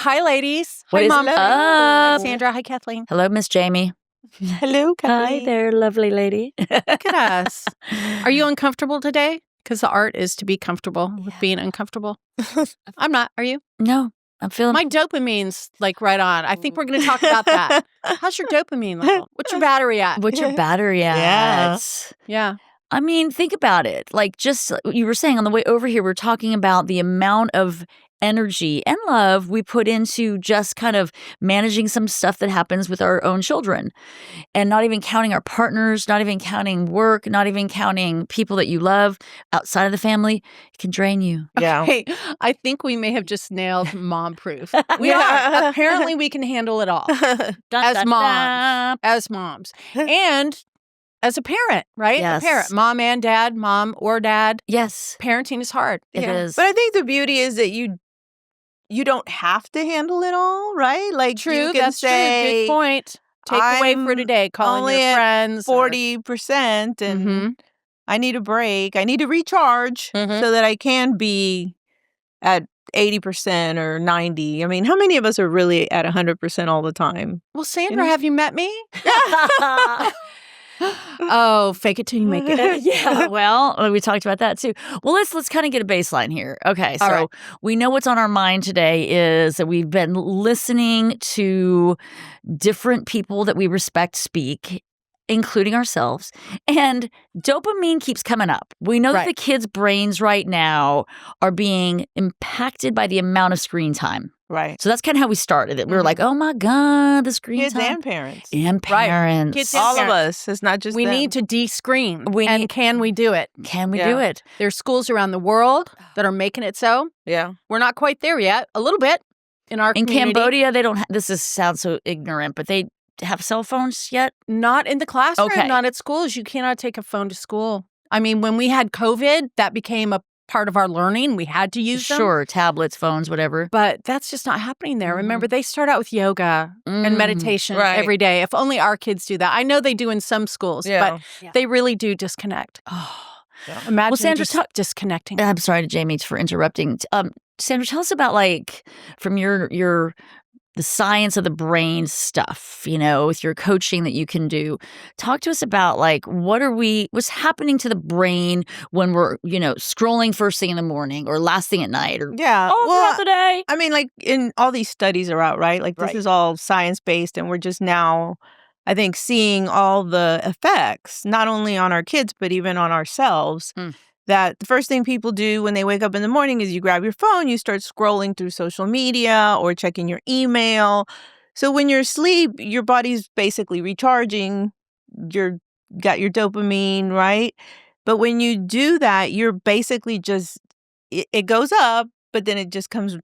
Hi, ladies. What Hi, is Mom. up? Hi, Sandra. Hi, Kathleen. Hello, Miss Jamie. Hello, Kathleen. Hi there, lovely lady. Look at us. Are you uncomfortable today? Because the art is to be comfortable with being uncomfortable. I'm not. Are you? No, I'm feeling... My dopamine's like right on. I think we're going to talk about that. How's your dopamine level? What's your battery at? What's your battery at? Yeah. I mean, think about it. Like, just you were saying on the way over here, we're talking about the amount of energy and love we put into just kind of managing some stuff that happens with our own children, and not even counting our partners, not even counting work, not even counting people that you love outside of the family. It can drain you. Yeah. Hey, I think we may have just nailed mom proof. We are. Apparently, we can handle it all as moms. As moms. And as a parent, right? Yes. A parent, mom and dad, mom or dad. Yes. Parenting is hard. It is. But I think the beauty is that you don't have to handle it all, right? Like, True, you can that's say, true. Good point. Take away for today, calling only your at friends. 40% and I need a break. I need to recharge so that I can be at 80% or 90. I mean, how many of us are really at 100% all the time? Well, Sandra, have you met me? Oh, fake it till you make it. Yeah, well, we talked about that too. Well, let's kind of get a baseline here. Okay, so right. We know what's on our mind today is that we've been listening to different people that we respect speak, including ourselves, and dopamine keeps coming up. We know that the kids' brains right now are being impacted by the amount of screen time. Right. So that's kind of how we started it. We were like, oh my God, the screen Kids time. and parents. And parents. Kids and All of parents. us. It's not just We them. need to de-screen. Can we do it? Can we do it? There's schools around the world that are making it so. Yeah. We're not quite there yet. A little bit in our community. In Cambodia, they don't sounds so ignorant, but they have cell phones yet? Not in the classroom, Okay. not at schools. You cannot take a phone to school. I mean, when we had COVID, that became a part of our learning. We had to use them. Sure, tablets, phones, whatever. But that's just not happening there. Remember, they start out with yoga and meditation every day. If only our kids do that. I know they do in some schools, but they really do disconnect. Oh. Imagine Sandra, just disconnecting. I'm sorry, Jamie, for interrupting. Sandra, tell us about, like, from your the science of the brain stuff, with your coaching that you can do. Talk to us about, like, what's happening to the brain when we're, scrolling first thing in the morning or last thing at night or throughout the day. I mean, like, in all these studies are out, right? Like, this is all science-based, and we're just now, I think, seeing all the effects, not only on our kids, but even on ourselves. That the first thing people do when they wake up in the morning is you grab your phone, you start scrolling through social media or checking your email. So when you're asleep, your body's basically recharging. You're got your dopamine, right? But when you do that, you're basically just, it goes up, but then it just comes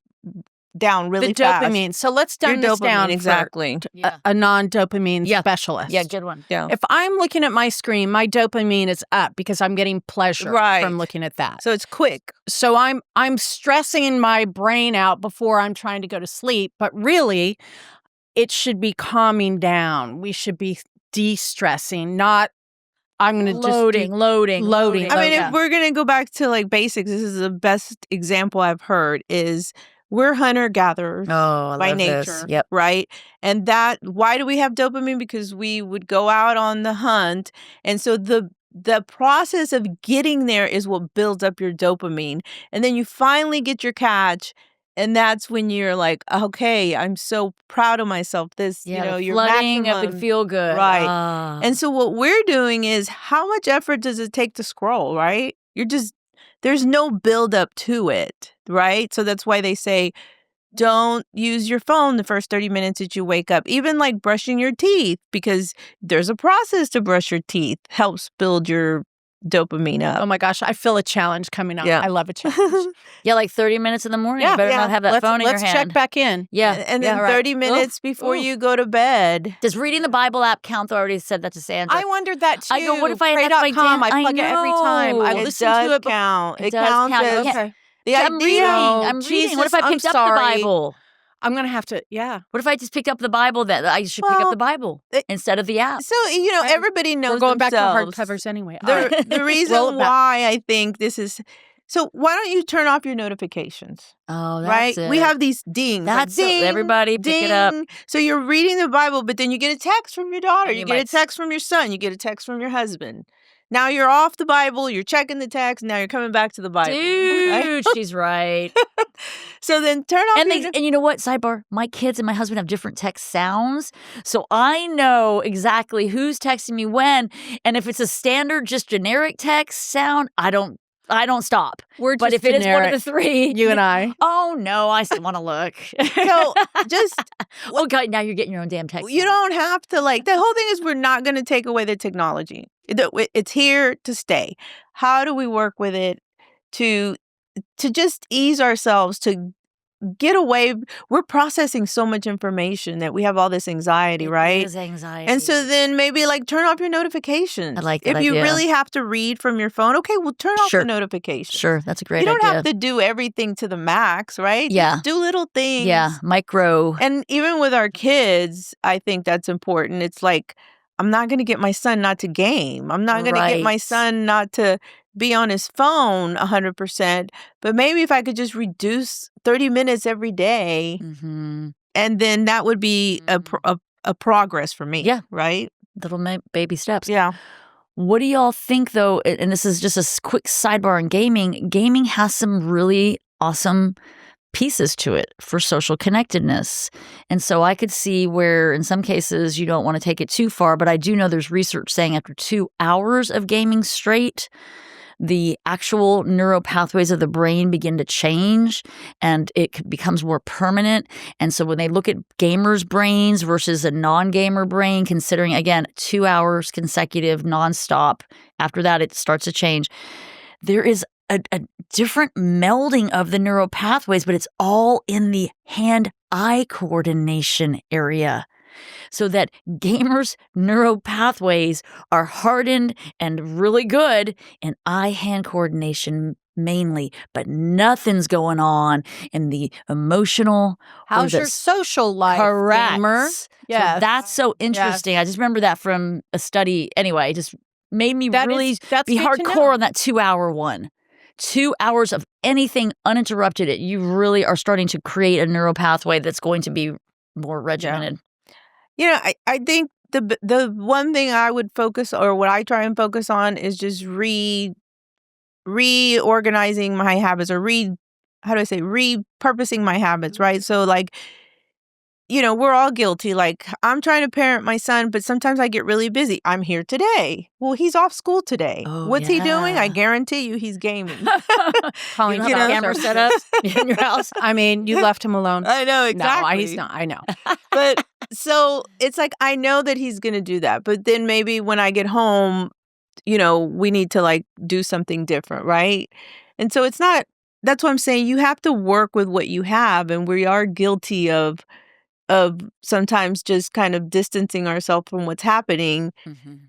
down really fast. The dopamine. So let's dumb this down exactly. for a non-dopamine specialist. Yeah, good one. Yeah. If I'm looking at my screen, my dopamine is up because I'm getting pleasure from looking at that. So it's quick. So I'm stressing my brain out before I'm trying to go to sleep, but really it should be calming down. We should be de-stressing, not I'm going to loading. I mean, if we're going to go back to, like, basics, this is the best example I've heard is we're hunter-gatherers by nature, right? And why do we have dopamine? Because we would go out on the hunt. And so the process of getting there is what builds up your dopamine. And then you finally get your catch. And that's when you're like, okay, I'm so proud of myself. This, your flooding maximum, of the feel good. Right. And so what we're doing is, how much effort does it take to scroll, right? There's no buildup to it, right? So that's why they say, don't use your phone the first 30 minutes that you wake up. Even like brushing your teeth, because there's a process to brush your teeth, helps build your dopamine up. Oh my gosh, I feel a challenge coming up. I love a challenge. Like 30 minutes in the morning. You better not have that phone in your hand. Let's check back in. Yeah. And then 30 minutes before you go to bed. Does reading the Bible app count? I already said that to Sandra. I wondered that too. I go, what if I Pray.com, I plug it every time. I listen to it. It counts. Okay. The I'm reading. What if I picked up the Bible? I'm going to have to, What if I just picked up the Bible? That I should pick up the Bible instead of the app. So, everybody knows We're going back to themselves. hardcovers anyway. The reason why I think this is So why don't you turn off your notifications? Oh, Right? that's it. We have these dings. That's like, it. ding, Everybody pick it up. ding. So you're reading the Bible, but then you get a text from your daughter. And You you get a might text from your son. You get a text from your husband. Now you're off the Bible. You're checking the text. Now you're coming back to the Bible. Right? Dude, she's right. So then turn off And you know what? Sidebar, my kids and my husband have different text sounds. So I know exactly who's texting me when. And if it's a standard, just generic text sound, I don't stop. We're But just if it is one of generic, the three, you and I. oh no, I still want to look. So just oh God, now you're getting your own damn text. you don't have to the whole thing is we're not going to take away the technology. It's here to stay. How do we work with it to just ease ourselves to get away? We're processing so much information that we have all this anxiety, right? It is anxiety. And so then maybe turn off your notifications. I like that If you idea. really have to read from your phone, okay, well turn off Sure. the notifications. Sure, that's a great You don't idea. have to do everything to the max, right? Yeah. Just do little things. Yeah, micro. And even with our kids, I think that's important. It's I'm not going to get my son not to game. I'm not going to get my Right. son not to be on his phone 100%. But maybe if I could just reduce 30 minutes every day, Mm-hmm. and then that would be a progress for me. Yeah. Right? Little baby steps. Yeah. What do y'all think, though? And this is just a quick sidebar on gaming. Gaming has some really awesome pieces to it for social connectedness. And so I could see where in some cases you don't want to take it too far, but I do know there's research saying after 2 hours of gaming straight, the actual neural pathways of the brain begin to change and it becomes more permanent. And so when they look at gamers' brains versus a non-gamer brain, considering, again, 2 hours consecutive nonstop, after that it starts to change, there is a different melding of the neural pathways, but it's all in the hand-eye coordination area. So that gamers' neural pathways are hardened and really good in eye-hand coordination mainly, but nothing's going on in the emotional. How's your social life, correct. gamer? Yeah, so that's so interesting. I just remember that from a study. Anyway, it just made me that's be good to know. hardcore on that 2 hour one. 2 hours of anything uninterrupted. You really are starting to create a neural pathway that's going to be more regimented. I think the one thing I would focus, or what I try and focus on, is just reorganizing my habits, or repurposing my habits, right? So we're all guilty. I'm trying to parent my son, but sometimes I get really busy. I'm here today. Well, he's off school today. Oh, What's he doing? I yeah. guarantee you he's gaming. Calling You have camera setups in your house. I mean, you left him alone. I know, exactly. No, he's not. I know. But so it's I know that he's going to do that. But then maybe when I get home, we need to do something different, right? And so that's what I'm saying. You have to work with what you have. And we are guilty of sometimes just kind of distancing ourselves from what's happening,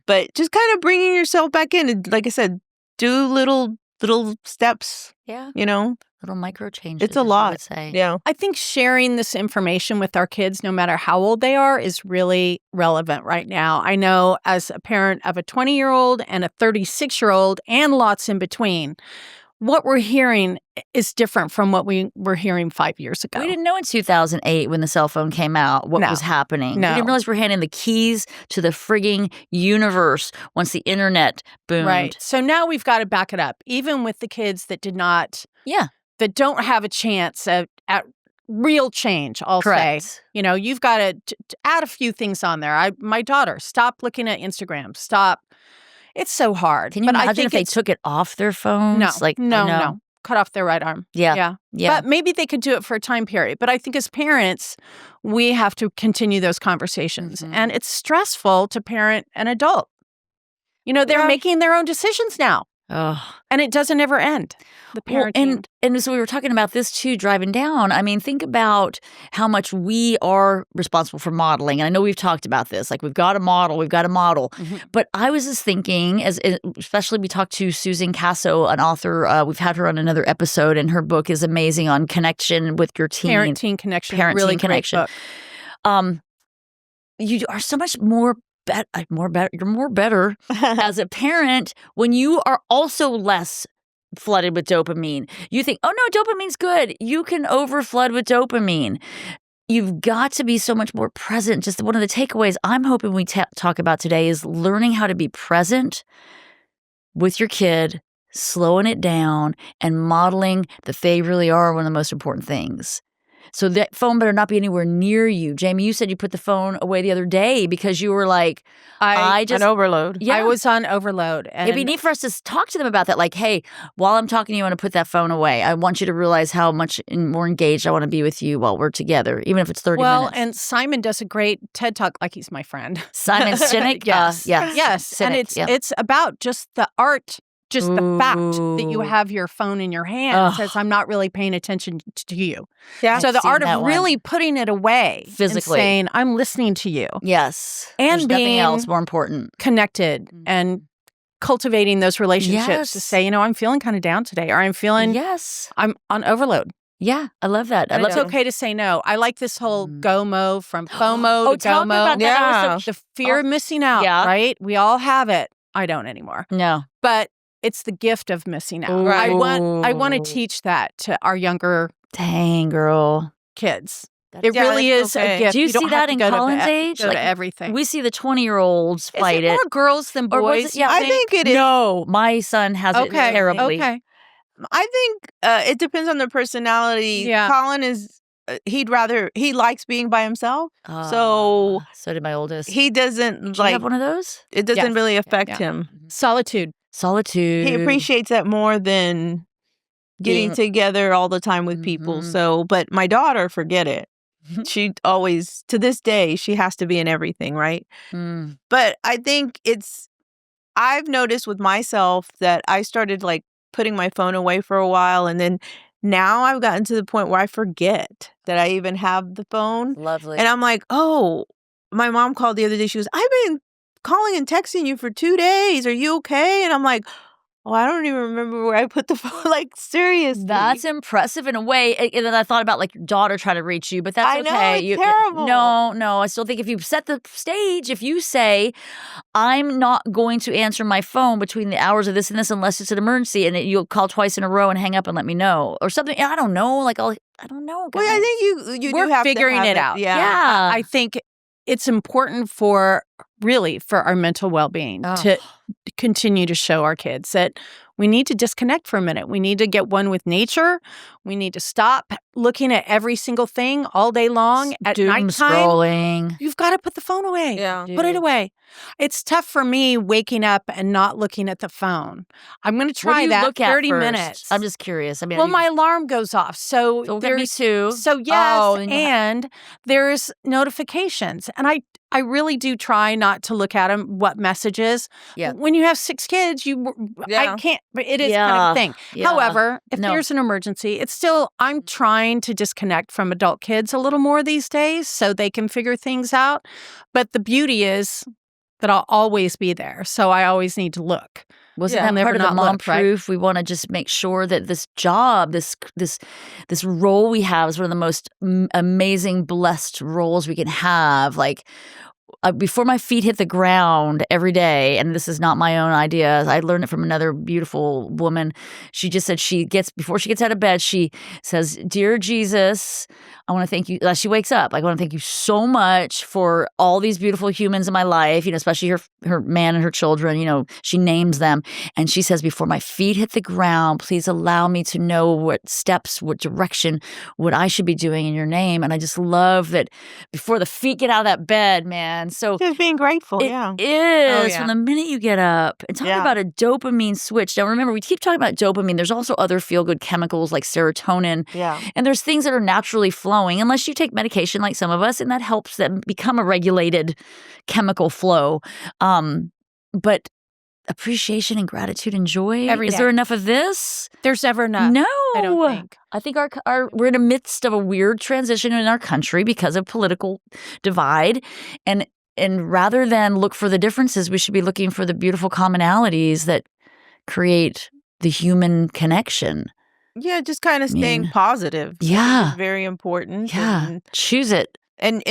but just kind of bringing yourself back in. And like I said, do little steps. Yeah. Little micro changes. It's a lot. I would say. Yeah. I think sharing this information with our kids, no matter how old they are, is really relevant right now. I know as a parent of a 20-year-old and a 36-year-old and lots in between, what we're hearing is different from what we were hearing 5 years ago. We didn't know in 2008 when the cell phone came out what was happening. No. We didn't realize we're handing the keys to the frigging universe once the internet boomed. Right. So now we've got to back it up, even with the kids that did not, that don't have a chance at real change, I'll Correct. say. You've got to add a few things on there. My daughter, stop looking at Instagram. Stop. It's so hard. Can you imagine if they took it off their phones? No. Cut off their right arm. Yeah. But maybe they could do it for a time period. But I think as parents, we have to continue those conversations. And it's stressful to parent an adult. They're making their own decisions now. And it doesn't ever end. The parenting. And so we were talking about this too, driving down. I mean, think about how much we are responsible for modeling. And I know we've talked about this. We've got a model. But I was just thinking, especially we talked to Susan Casso, an author. We've had her on another episode, and her book is amazing on connection with your teen. Parenting Connection. Really Connection. Great book. You are so much more better. You're more better as a parent when you are also less flooded with dopamine. You think, oh no, dopamine's good. You can overflood with dopamine. You've got to be so much more present. Just one of the takeaways I'm hoping we talk about today is learning how to be present with your kid, slowing it down, and modeling that they really are one of the most important things. So that phone better not be anywhere near you. Jamie, you said you put the phone away the other day because you were like, I just... An overload. Yeah. I was on overload. And it'd be neat for us to talk to them about that. Like, hey, while I'm talking to you, I want to put that phone away. I want you to realize how much more engaged I want to be with you while we're together, even if it's 30 minutes. Well, and Simon does a great TED Talk, like he's my friend. Simon Sinek? Yes. Yes. Sinek, and it's about just the art. Just the fact that you have your phone in your hand says, I'm not really paying attention to you. Yeah. So the art of really putting it away physically, and saying, I'm listening to you. Yes. And there's being nothing else more important. Connected and cultivating those relationships to say, I'm feeling kind of down today, or I'm feeling, I'm on overload. Yeah, I love that. And it's okay to say no. I like this whole GOMO, from FOMO to GOMO. About that. The fear of missing out, right? We all have it. I don't anymore. No. But it's the gift of missing out. Right. I want to teach that to our younger kids. It really is a gift. Do you see that in Colin's age? Go to everything. We see the 20-year-olds fight it. More girls than boys? I think it is. No, my son has it terribly. Okay. I think it depends on their personality. Yeah. Colin is, he likes being by himself. So did my oldest. He doesn't Did you have one of those? It doesn't really affect him. Solitude. He appreciates that more than getting together all the time with people. So, but my daughter, forget it. She always, to this day, she has to be in everything, right? But I think I've noticed with myself that I started like putting my phone away for a while, and then now I've gotten to the point where I forget that I even have the phone. Lovely. And I'm like, oh, my mom called the other day. She goes, I've been calling and texting you for 2 days. Are you okay? And I'm like, oh, I don't even remember where I put the phone. Like, seriously. That's impressive in a way. And then I thought about like your daughter trying to reach you, but that's okay. I know, it's terrible. No. I still think if you set the stage, if you say, I'm not going to answer my phone between the hours of this and this unless it's an emergency, and you'll call twice in a row and hang up and let me know. Or something. I don't know. Like, I don't know. Guys. Well, I think you We're do have figuring to have it out. Yeah. I think it's important for our mental well-being to continue to show our kids that we need to disconnect for a minute. We need to get one with nature. We need to stop looking at every single thing all day long at nighttime. Scrolling. You've got to put the phone away. Yeah. Put it away. It's tough for me waking up and not looking at the phone. I'm going to try that look at 30 first? minutes. I'm just curious. I mean, my alarm goes off. So me too. So yes, and there's notifications. And I really do try not to look at them, what messages. Yeah. When you have 6 kids, I can't, but it is kind of a thing. Yeah. However, if there's an emergency, it's still, I'm trying to disconnect from adult kids a little more these days so they can figure things out. But the beauty is that I'll always be there. So I always need to look. Wasn't that part of the mom proof? Right? We want to just make sure that this job, this role we have is one of the most amazing, blessed roles we can have. Like, before my feet hit the ground every day, and this is not my own idea, I learned it from another beautiful woman. She just said before she gets out of bed, she says, "Dear Jesus, I want to thank you." She wakes up. Like, I want to thank you so much for all these beautiful humans in my life, especially her man and her children. She names them. And she says, before my feet hit the ground, please allow me to know what steps, what direction, what I should be doing in your name. And I just love that before the feet get out of that bed, man. So just being grateful, it is from the minute you get up. And talking about a dopamine switch. Now, remember, we keep talking about dopamine. There's also other feel-good chemicals like serotonin. Yeah. And there's things that are naturally flowing, unless you take medication like some of us, and that helps them become a regulated chemical flow. But appreciation and gratitude and joy. Is there enough of this? There's never enough. No. I don't think. I think we're in the midst of a weird transition in our country because of political divide. And rather than look for the differences, we should be looking for the beautiful commonalities that create the human connection. Yeah, just kind of staying positive. Yeah. Very important. Yeah. Choose it. And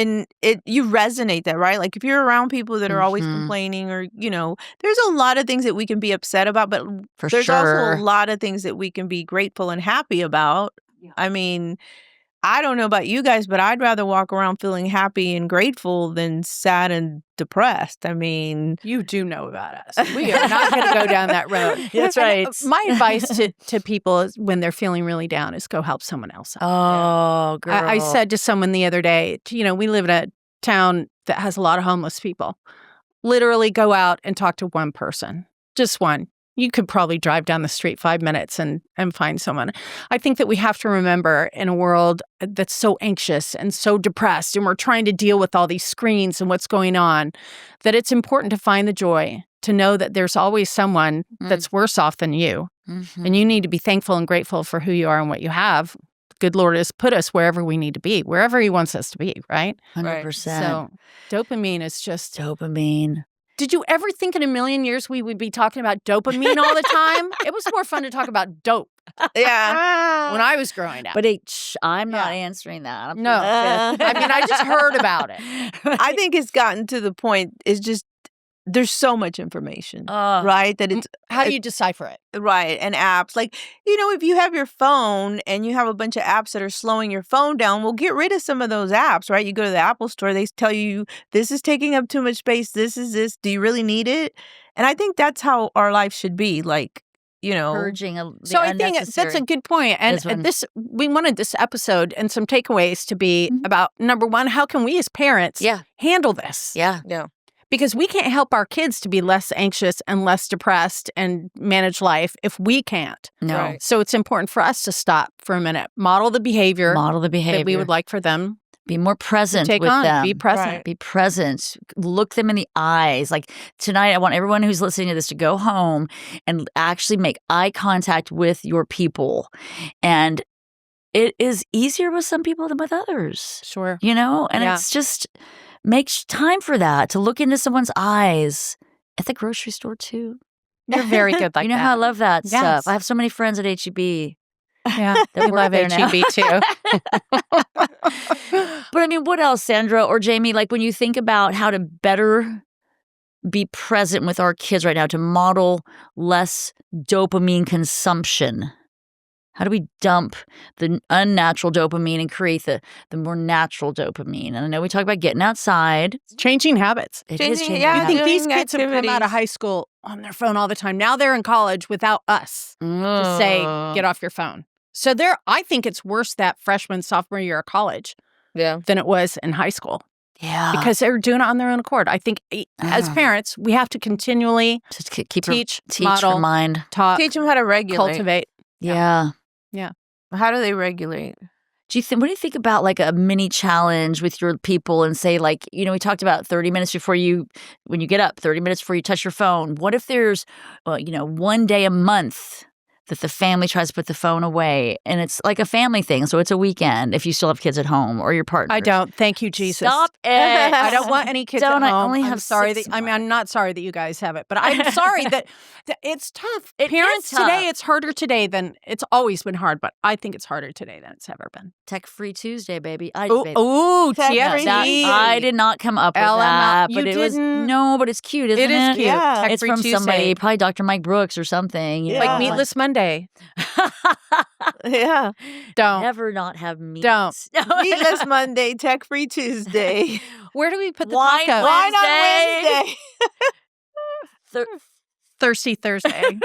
you resonate that, right? Like if you're around people that are always Mhm. complaining or, there's a lot of things that we can be upset about, but For there's also sure. a lot of things that we can be grateful and happy about. I mean, I don't know about you guys, but I'd rather walk around feeling happy and grateful than sad and depressed. I mean, You do know about us. We are not going to go down that road. That's And, right. my advice to people is when they're feeling really down is go help someone else out. Oh, girl. I said to someone the other day, we live in a town that has a lot of homeless people. Literally go out and talk to one person, just one. You could probably drive down the street 5 minutes and find someone. I think that we have to remember in a world that's so anxious and so depressed, and we're trying to deal with all these screens and what's going on, that it's important to find the joy, to know that there's always someone that's worse off than you. And you need to be thankful and grateful for who you are and what you have. Good Lord has put us wherever we need to be, wherever He wants us to be, right? 100%. So dopamine is just... Dopamine. Did you ever think in a million years we would be talking about dopamine all the time? It was more fun to talk about dope. Yeah. When I was growing up. But I'm not answering that. No. I mean, I just heard about it. I think it's gotten to the point, it's just, there's so much information, right? That it's How do you decipher it? right. And apps like, if you have your phone and you have a bunch of apps that are slowing your phone down, well, get rid of some of those apps, right? You go to the Apple store, they tell you this is taking up too much space. This is this. Do you really need it? And I think that's how our life should be. Like, Purging So I think that's a good point. And we wanted this episode and some takeaways to be about, number one, how can we as parents handle this? Yeah. Because we can't help our kids to be less anxious and less depressed and manage life if we can't. No. Right. So it's important for us to stop for a minute, model the behavior that we would like for them. Be more present Take with on. them. Be present. Right. Be present. Look them in the eyes. Like tonight, I want everyone who's listening to this to go home and actually make eye contact with your people. And it is easier with some people than with others. Sure. And it's just... Make time for that, to look into someone's eyes at the grocery store, too. You're very good like that. You know how I love that Yes. stuff. I have so many friends at H-E-B. Yeah, we love HEB too. But I mean, what else, Sandra or Jamie? Like when you think about how to better be present with our kids right now, to model less dopamine consumption. How do we dump the unnatural dopamine and create the more natural dopamine? And I know we talk about getting outside. Changing habits. It is changing yeah, I think habits. these doing kids have come out of activities. high school on their phone all the time. Now they're in college without us to say, get off your phone. So I think it's worse that freshman, sophomore year of college than it was in high school. Yeah. Because they're doing it on their own accord. I think as parents, we have to continually Just keep teach, model, remind, talk, Teach them how to regulate. cultivate. Yeah. How do they regulate? What do you think about like a mini challenge with your people and say like, we talked about 30 minutes when you get up, 30 minutes before you touch your phone. What if there's, one day a month that the family tries to put the phone away and it's like a family thing. So it's a weekend if you still have kids at home or your partner. I don't. Thank you, Jesus. Stop it. I don't want any kids Don't at I home. only I'm have sorry 6 I'm not sorry that you guys have it, but I'm sorry that it's tough. It Parents is tough. today, it's harder today than it's always been hard, but I think it's harder today than it's ever been. Tech-free Tuesday, baby. Oh, Tech-free. TFC. I did not come up with LML. that, but You it was didn't? no, but it's cute, isn't it? It is cute. Yeah. It's Tech-free from Tuesday. somebody, probably Dr. Mike Brooks or something. Yeah. Like Meatless Monday. Yeah. Don't. Never not have meat. Don't. Meatless Monday, tech-free Tuesday. Where do we put the Wine taco? Wine Wednesday. on Wednesday. Thirsty Thursday.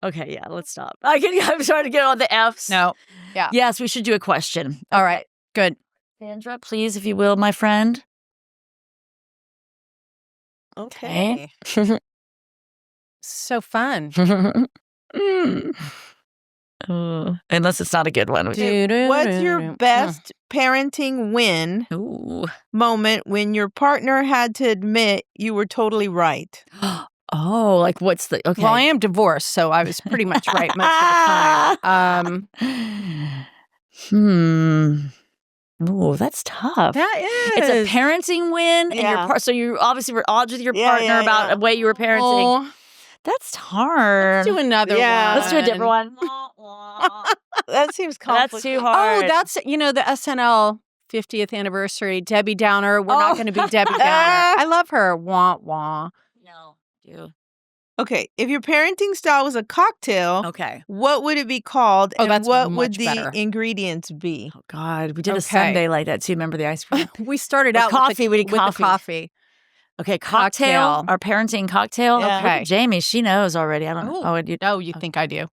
Okay, yeah, let's stop. I'm trying to get on the Fs. No. Yeah. Yes, we should do a question. All right. Good. Sandra, please, if you will, my friend. Okay. So fun. Unless it's not a good one. What's your best parenting win Ooh. moment when your partner had to admit you were totally right? Oh, like what's the okay? Well, I am divorced, so I was pretty much right most of the time. Oh, that's tough. That is. It's a parenting win, and Yeah. so you obviously were odds with your Yeah, partner yeah, about yeah. the way you were parenting. Oh, That's hard. let's do another Yeah. one. Let's do a different one. That seems That's complicated. too hard. Oh, that's, the SNL 50th anniversary, Debbie Downer. We're not going to be Debbie Downer. I love her. Wah, wah. No. You. Okay, if your parenting style was a cocktail, Okay. what would it be called? Oh, and that's what would much the better. ingredients be? Oh, God. We did a Okay. Sunday like that, too. Remember the ice cream? We started Or out coffee. We did with the coffee. coffee. Okay, cocktail. Our parenting cocktail. Yeah. Look at Okay. Jamie. She knows already. I don't know. Oh, you think I do.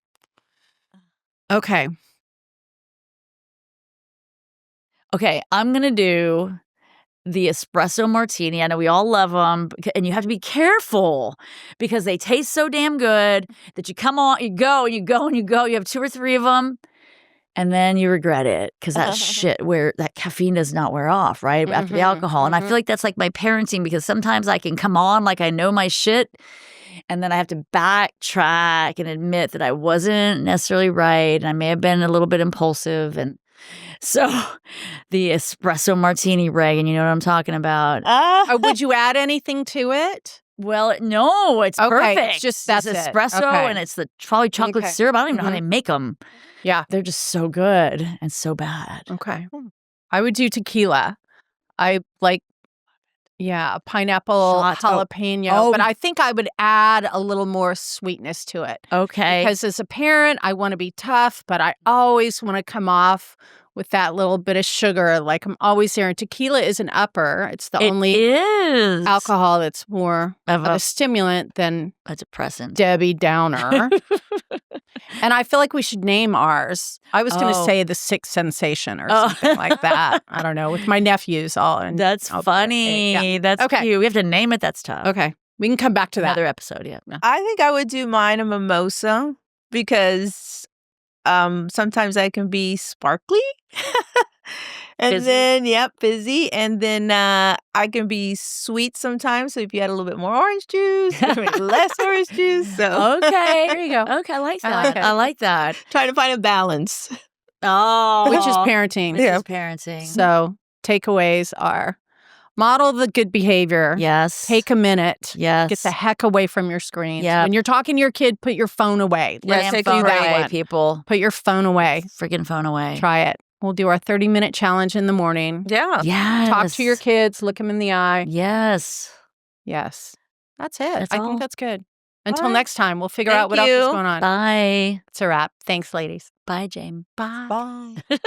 Okay. Okay, I'm going to do the espresso martini. I know we all love them, and you have to be careful because they taste so damn good that you come on, you go, and you go, and you go. You have 2 or 3 of them, and then you regret it because that shit where that caffeine does not wear off, right? After the alcohol. And I feel like that's like my parenting because sometimes I can come on like I know my shit, and then I have to backtrack and admit that I wasn't necessarily right, and I may have been a little bit impulsive. And so the espresso martini, Reagan, you know what I'm talking about. Would you add anything to it? Well, no, it's Okay, perfect. it's just that's it's it. espresso, Okay. and it's the probably chocolate Okay. syrup. I don't even know how they make them. Yeah. They're just so good and so bad. Okay. I would do tequila. I like, a pineapple Shots. jalapeno, but I think I would add a little more sweetness to it. Okay. Because as a parent, I want to be tough, but I always want to come off with that little bit of sugar. Like I'm always there. And tequila is an upper. It's the only alcohol that's more of a stimulant than a depressant. Debbie Downer. And I feel like we should name ours. I was going to say the Sixth Sensation or something like that. I don't know. With my nephews all. That's funny. That's cute. We have to name it. That's tough. Okay. We can come back to Another episode. Yeah. I think I would do mine a mimosa because sometimes I can be sparkly. And Fizzy. then, fizzy. And then I can be sweet sometimes. So if you had a little bit more orange juice, less orange juice. So Okay. There you go. Okay. I like that. I like it. I like that. trying to find a balance. Oh. Which is parenting. Which is parenting. So takeaways are model the good behavior. Yes. Take a minute. Yes. Get the heck away from your screens. Yep. When you're talking to your kid, put your phone away. Let's Damn do phone that away, one. people. Put your phone away. Freaking phone away. Try it. We'll do our 30-minute challenge in the morning. Yeah. Yes. Talk to your kids. Look them in the eye. Yes. Yes. That's it. That's I all. think that's good. Until right. next time, we'll figure Thank out what else is you. going on. Bye. It's a wrap. Thanks, ladies. Bye, James. Bye. Bye.